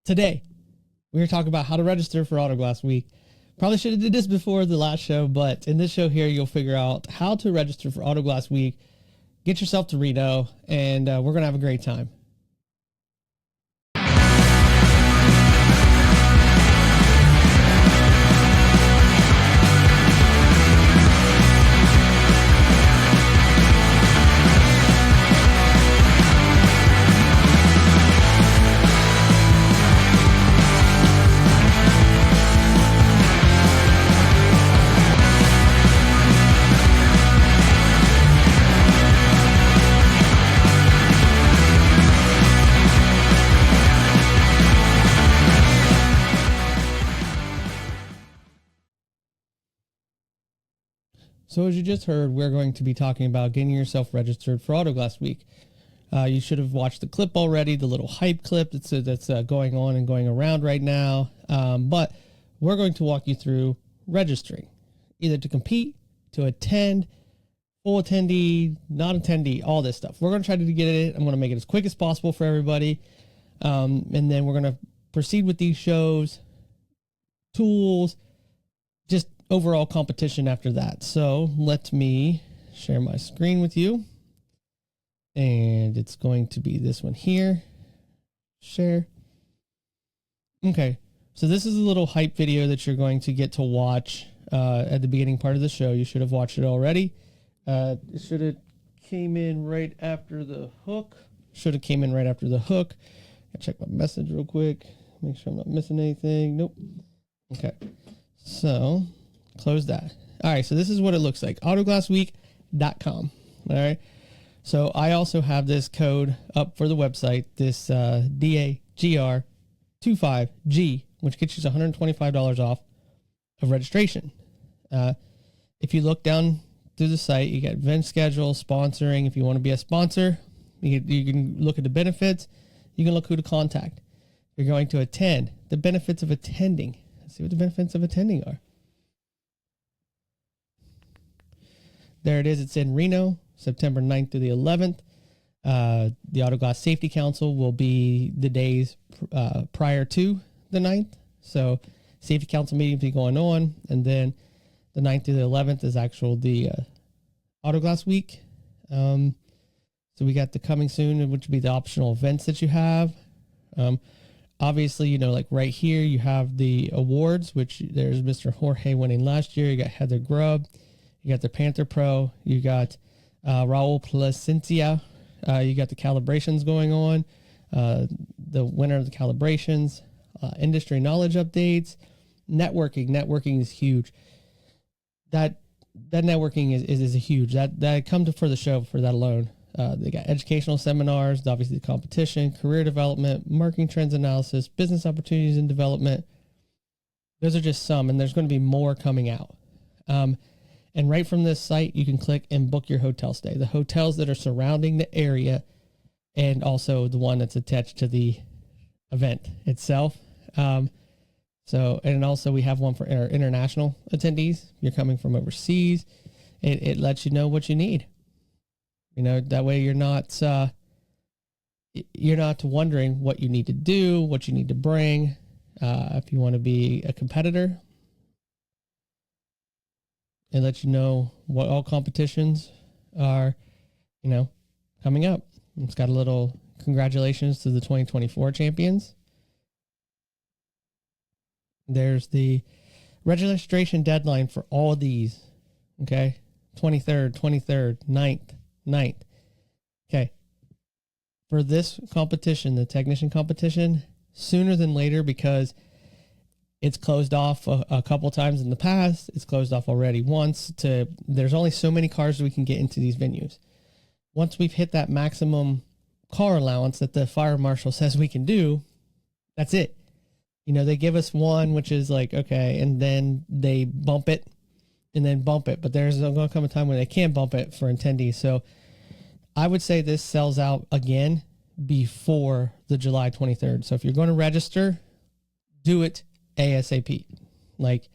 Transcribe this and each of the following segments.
Today, we're talking about how to register for Autoglass Week. Probably should have did this before the last show, but in this show here, you'll figure out how to register for Autoglass Week, get yourself to Reno, and we're going to have a great time. So as you just heard, we're going to be talking about getting yourself registered for Autoglass Week. You should have watched the clip already, the little hype clip that's going on and going around right now. But we're going to walk you through registering, either to compete, to attend, full attendee, not attendee, all this stuff. We're going to try to get it. I'm going to make it as quick as possible for everybody. And then we're going to proceed with these shows, tools, just overall competition after that. So let me share my screen with you. And it's going to be this one here. Share. Okay. So this is a little hype video that you're going to get to watch at the beginning part of the show. You should have watched it already. It should have came in right after the hook. I check my message real quick. Make sure I'm not missing anything. Nope. Okay. So close that. All right. So this is what it looks like. Autoglassweek.com. All right. So I also have this code up for the website, this DAGR25G, which gets you $125 off of registration. If you look down through the site, you got event schedule, sponsoring. If you want to be a sponsor, you can look at the benefits. You can look who to contact. You're going to attend. The benefits of attending. Let's see what the benefits of attending are. There it is. It's in Reno, September 9th through the 11th. The Autoglass Safety Council will be the days prior to the 9th. So Safety Council meeting will be going on. And then the 9th through the 11th is the Autoglass Week. So we got the coming soon, which would be the optional events that you have. Obviously, like right here, you have the awards, which there's Mr. Jorge winning last year. You got Heather Grubb. You got the Panther Pro. You got Raul Placencia. You got the calibrations going on. The winner of the calibrations. Industry knowledge updates. Networking. Networking is huge. That networking is huge. That come for the show for that alone. They got educational seminars, obviously the competition, career development, marketing trends analysis, business opportunities and development. Those are just some, and there's going to be more coming out. And right from this site, you can click and book your hotel stay. The hotels that are surrounding the area and also the one that's attached to the event itself. And also we have one for our international attendees. You're coming from overseas. It lets you know what you need. That way you're not wondering what you need to do, what you need to bring. If you want to be a competitor, it lets you know what all competitions are, coming up. It's got a little congratulations to the 2024 champions. There's the registration deadline for all of these. Okay. 23rd, 9th. Okay. For this competition, the technician competition, sooner than later, because it's closed off a couple times in the past. It's closed off already once. There's only so many cars we can get into these venues. Once we've hit that maximum car allowance that the fire marshal says we can do, that's it. They give us one, which is like, okay, and then they bump it and then bump it. But there's going to come a time when they can't bump it for attendees. So I would say this sells out again before the July 23rd. So if you're going to register, do it ASAP, like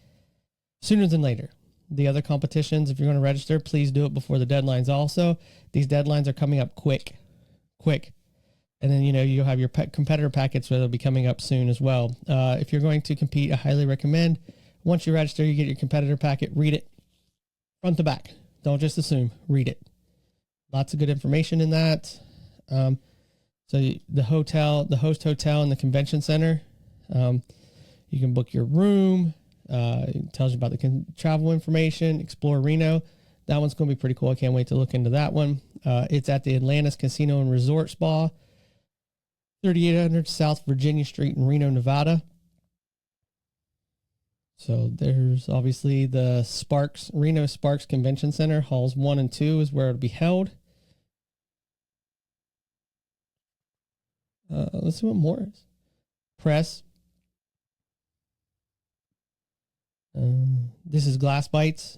sooner than later. The other competitions, if you're going to register, please do it before the deadlines also. These deadlines are coming up quick. And then, you'll have your competitor packets that'll be coming up soon as well. If you're going to compete, I highly recommend, once you register, you get your competitor packet, read it front to back. Don't just assume, read it. Lots of good information in that. So the host hotel and the convention center, you can book your room. It tells you about the travel information, explore Reno. That one's going to be pretty cool. I can't wait to look into that one. It's at the Atlantis Casino and Resort Spa, 3800 South Virginia Street in Reno, Nevada. So there's obviously the Reno Sparks Convention Center. Halls 1 and 2 is where it'll be held. Let's see what more is. Press. This is Glass Bites.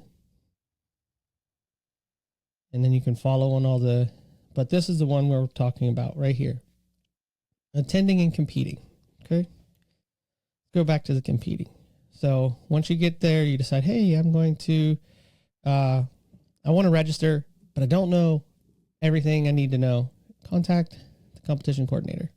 And then you can follow on all but this is the one we're talking about right here. Attending and competing. Okay. Go back to the competing. So once you get there, you decide, hey, I'm going to, I want to register, but I don't know everything I need to know. Contact the competition coordinator.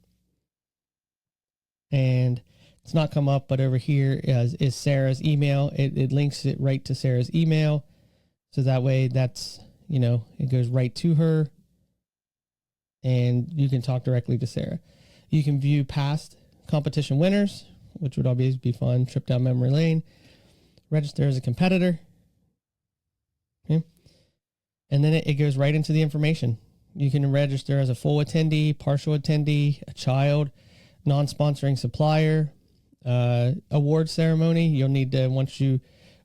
And it's not come up, but over here is Sarah's email. It links it right to Sarah's email. So that way that's, it goes right to her and you can talk directly to Sarah. You can view past competition winners, which would always be fun. Trip down memory lane. Register as a competitor. Okay. And then it goes right into the information. You can register as a full attendee, partial attendee, a child, non-sponsoring supplier, award ceremony. You'll need to,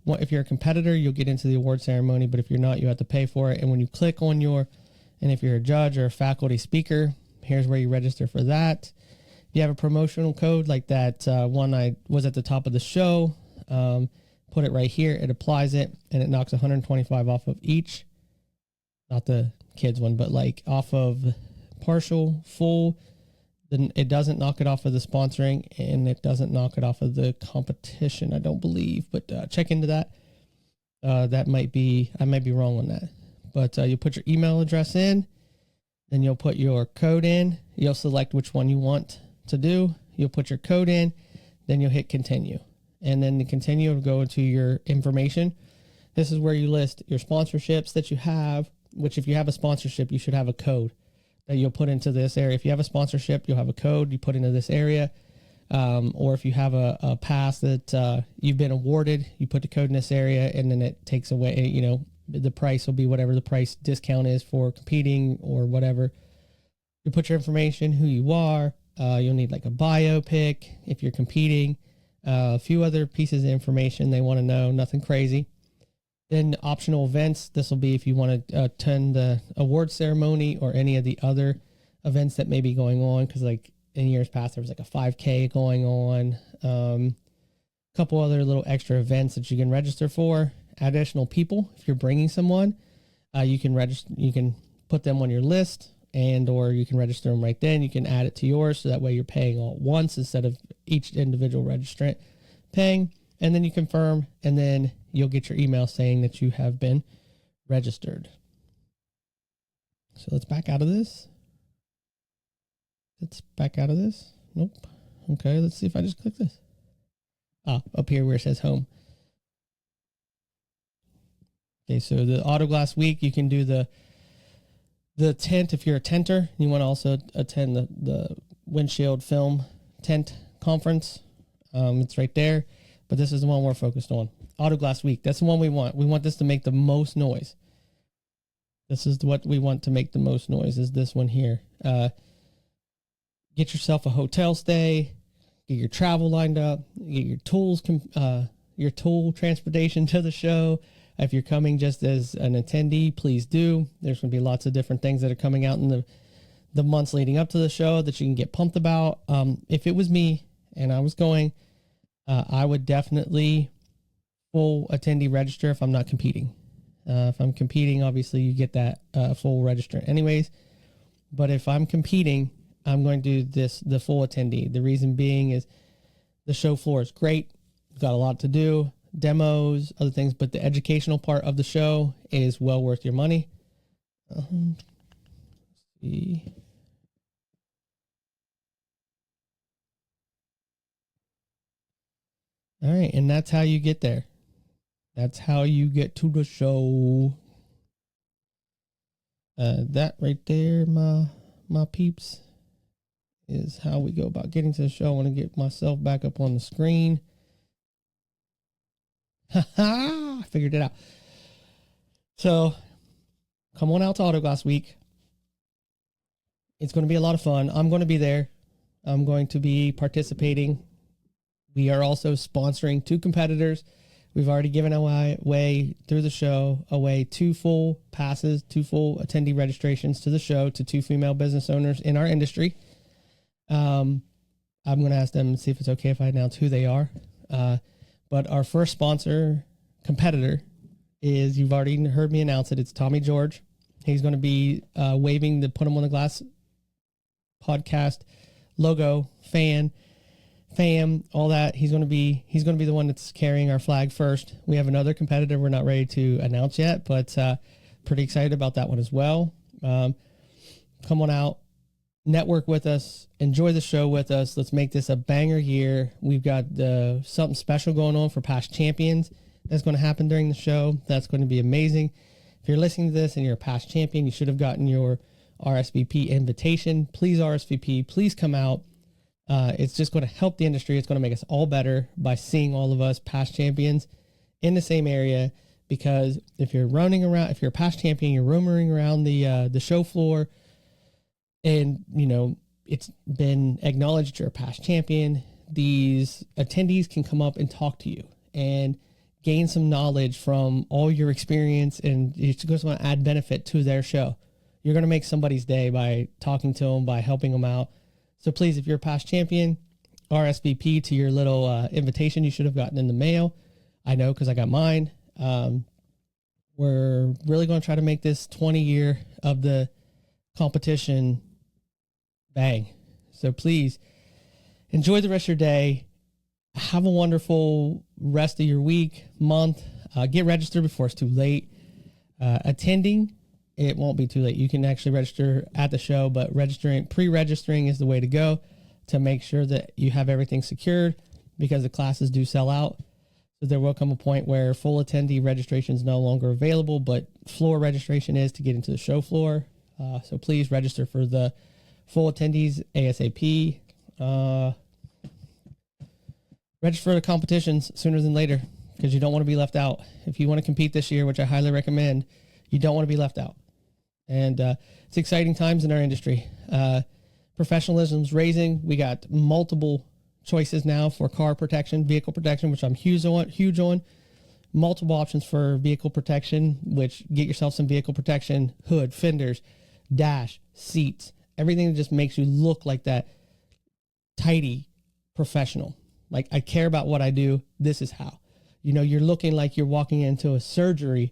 if you're a competitor, you'll get into the award ceremony, but if you're not, you have to pay for it. And when you click on and if you're a judge or a faculty speaker, here's where you register for that. If you have a promotional code like that one I was at the top of the show, put it right here. It applies it, and it knocks 125 off of each. Not the kids one, but like off of partial, full. Then it doesn't knock it off of the sponsoring, and it doesn't knock it off of the competition, I don't believe. But check into that. I might be wrong on that. But you'll put your email address in, then you'll put your code in. You'll select which one you want to do. You'll put your code in, then you'll hit continue. And then the continue will go into your information. This is where you list your sponsorships that you have, which if you have a sponsorship, you should have a code that you'll put into this area. If you have a sponsorship, you'll have a code you put into this area. Or if you have a pass that you've been awarded, you put the code in this area, and then it takes away, the price will be whatever the price discount is for competing or whatever. You put your information, who you are. You'll need like a bio pic if you're competing. A few other pieces of information they want to know, nothing crazy. Then optional events. This will be if you want to attend the award ceremony or any of the other events that may be going on. Because like in years past, there was like a 5K going on. A couple other little extra events that you can register for. Additional people. If you're bringing someone, you can register. You can put them on your list, or you can register them right then. You can add it to yours, so that way you're paying all at once instead of each individual registrant paying. And then you confirm, and then you'll get your email saying that you have been registered. So let's back out of this. Nope. Okay, let's see if I just click this. Up here where it says home. Okay, so the Autoglass Week, you can do the tent if you're a tenter. You want to also attend the windshield film tent conference. It's right there, but this is the one we're focused on. Autoglass Week, that's the one we want. We want this to make the most noise. This is what we want to make the most noise, is this one here. Get yourself a hotel stay, get your travel lined up, get your tools, your tool transportation to the show. If you're coming just as an attendee, please do. There's going to be lots of different things that are coming out in the months leading up to the show that you can get pumped about. If it was me and I was going, I would definitely full attendee register if I'm not competing. If I'm competing, obviously you get that full register anyways. But if I'm competing, I'm going to do the full attendee. The reason being is the show floor is great. We've got a lot to do. Demos, other things, but the educational part of the show is well worth your money. Let's see. All right, and that's how you get there. That's how you get to the show. That right there, my peeps, is how we go about getting to the show. I want to get myself back up on the screen. I figured it out. So, come on out to Autoglass Week. It's going to be a lot of fun. I'm going to be there. I'm going to be participating. We are also sponsoring 2 competitors. We've already given away through the show 2 full passes, 2 full attendee registrations to the show to 2 female business owners in our industry. I'm going to ask them and see if it's okay if I announce who they are. But our first sponsor competitor is, you've already heard me announce it, it's Tommy George. He's going to be waving the Put 'em on the Glass podcast logo, fam, all that. He's going to be the one that's carrying our flag first. We have another competitor we're not ready to announce yet, but pretty excited about that one as well. Come on out, network with us, enjoy the show with us. Let's make this a banger year. We've got something special going on for past champions that's going to happen during the show. That's going to be amazing. If you're listening to this and you're a past champion, you should have gotten your RSVP invitation. Please RSVP. Please come out. It's just going to help the industry. It's going to make us all better by seeing all of us past champions in the same area. Because if you're running around, if you're a past champion, you're roaming around the show floor, and it's been acknowledged you're a past champion, these attendees can come up and talk to you and gain some knowledge from all your experience, and it's just going to add benefit to their show. You're going to make somebody's day by talking to them, by helping them out. So please, if you're a past champion, RSVP to your little invitation you should have gotten in the mail. I know because I got mine. We're really going to try to make this 20 year of the competition bang. So please enjoy the rest of your day. Have a wonderful rest of your week, month. Get registered before it's too late. Attending, it won't be too late. You can actually register at the show, but pre-registering is the way to go to make sure that you have everything secured, because the classes do sell out. So there will come a point where full attendee registration is no longer available, but floor registration is to get into the show floor. So please register for the full attendees ASAP. Register for the competitions sooner than later, because you don't want to be left out. If you want to compete this year, which I highly recommend, you don't want to be left out. And it's exciting times in our industry. Professionalism's raising. We got multiple choices now for car protection, vehicle protection, which I'm huge on. Multiple options for vehicle protection, which get yourself some vehicle protection, hood, fenders, dash, seats, everything that just makes you look like that tidy professional. Like, I care about what I do. This is how. You're looking like you're walking into a surgery.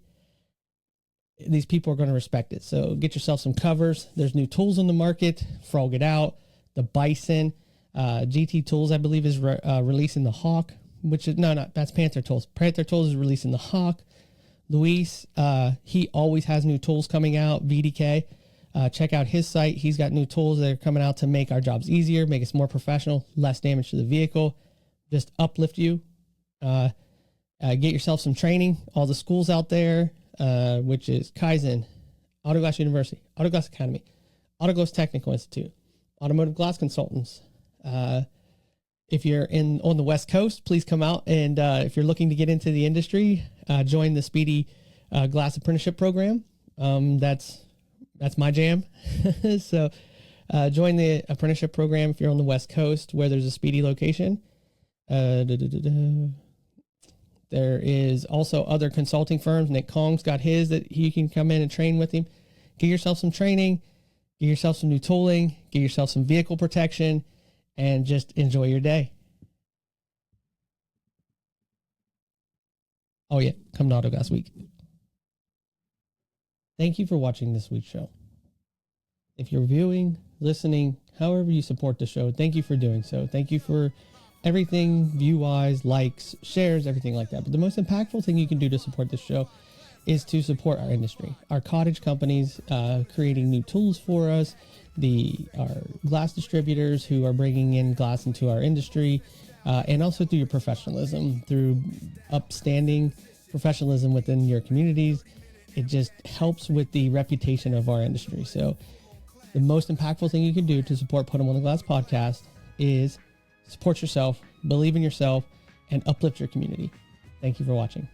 These people are going to respect it. So get yourself some covers. There's new tools on the market. Frog It Out, the Bison, GT Tools, I believe, is releasing the Hawk, which is, that's Panther Tools. Panther Tools is releasing the Hawk. Luis, he always has new tools coming out. VDK, check out his site. He's got new tools that are coming out to make our jobs easier, make us more professional, less damage to the vehicle, just uplift you. Get yourself some training. All the schools out there, which is Kaizen, Autoglass University, Autoglass Academy, Autoglass Technical Institute, Automotive Glass Consultants. If you're on the West Coast, please come out. And if you're looking to get into the industry, join the Speedy Glass Apprenticeship Program. That's my jam. So join the apprenticeship program if you're on the West Coast, where there's a Speedy location. There is also other consulting firms. Nick Kong's got his that you can come in and train with him. Get yourself some training, get yourself some new tooling, get yourself some vehicle protection, and just enjoy your day. Oh yeah, come to Autoglass Week. Thank you for watching this week's show. If you're viewing, listening, however you support the show, thank you for doing so. Thank you for everything, view-wise, likes, shares, everything like that. But the most impactful thing you can do to support this show is to support our industry. Our cottage companies creating new tools for us, our glass distributors who are bringing in glass into our industry, and also through your professionalism, through upstanding professionalism within your communities. It just helps with the reputation of our industry. So the most impactful thing you can do to support Put 'em on the Glass podcast is support yourself, believe in yourself, and uplift your community. Thank you for watching.